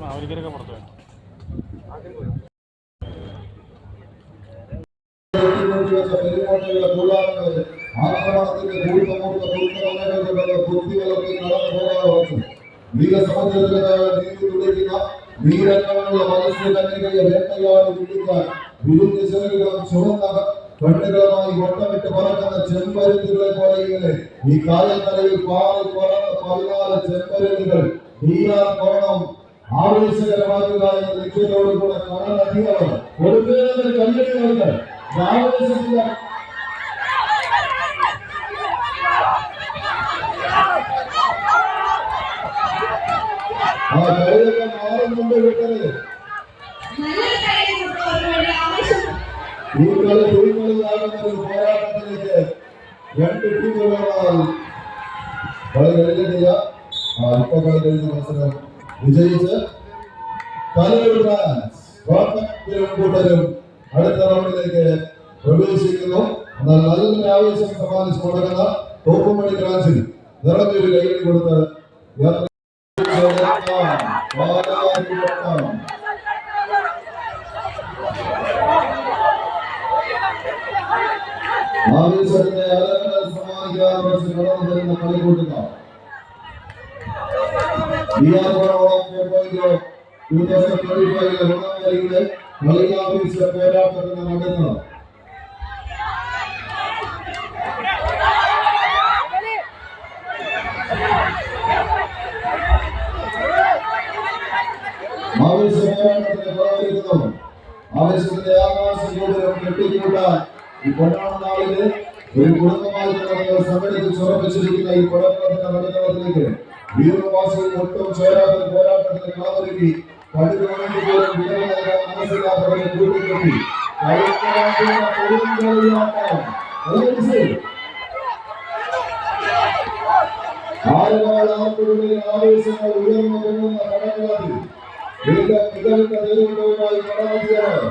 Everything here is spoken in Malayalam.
അവരിക്കൊക്കെ പുറത്തു പോയി വീരങ്ങളുള്ള മത്സ്യകന്യകയെ വേട്ടയാടി പിടിക്കാൻ വിരുന്ന് ചെറുകളും ചുവന്ന കണ്ണുകളുമായി വട്ടമിട്ട് പറക്കുന്ന ചെമ്പരുത്തികളെ പോലെ ഇങ്ങനെ ഈ കായൽക്കരയിൽ പാറി പറന്ന 14 ചെമ്പരുത്തികൾ നീരാൻ കോണം ആവേശകരമാക്കുക എന്ന ലക്ഷ്യത്തോടുകൂടെ കടലധികമാണ് കൊടുക്കുന്നതിന് കല്ലുകളുണ്ട് ആവേശത്തില്ല ആ കളിയൊക്കെ മാറുന്നുണ്ട് കിട്ടരുത് ഈ കളി ടീമുകളിലാകുന്ന ഒരു പോരാട്ടത്തിലേക്ക് രണ്ട് ടീമുകളാണ് കളി കഴിഞ്ഞിട്ടില്ല. ഇപ്പൊ കളി കഴിഞ്ഞ മത്സരം വിജയിച്ച് കൂട്ടരും അടുത്ത റൗണ്ടിലേക്ക് പ്രവേശിക്കുന്നു. എന്നാൽ നല്ല ആവേശം സമ്മാനിച്ചു കൊടുക്കുന്ന തോപ്പുമണി ബ്രാഞ്ചിൽ നിറഞ്ഞൊരു കൈയ്യടി കൊടുത്ത് ആവേശത്തിന്റെ അലങ്ങൾ സമ്മാനിക്കാൻ കടന്നു വരുന്ന കളിക്കൂട്ടുക പോരാട്ടത്തിന് നടന്നത് ആവേശത്തിന്റെ ആകാശം കെട്ടിക്കൂട്ടാൻ ഈ കൊണ്ടാണ് നാളില് ഒരു കുടുംബമായി സംഘടിച്ച് ഉറപ്പിച്ചിരിക്കുന്ന ഈ കൊടപ്പത്തിന്റെ നടുത്തളത്തിലേക്ക് വീരവാസികൾ ഒട്ടും ചേരാത്ത പോരാട്ടത്തിന് കാതൊരുക്കി മനസ്സിലാത്തവരെ കൂട്ടിക്കെട്ടി ആവേശങ്ങൾ ഉയർന്നു കൊള്ളുന്ന കടകളാണ് ദൈവവുമായി കടമതിയാണ്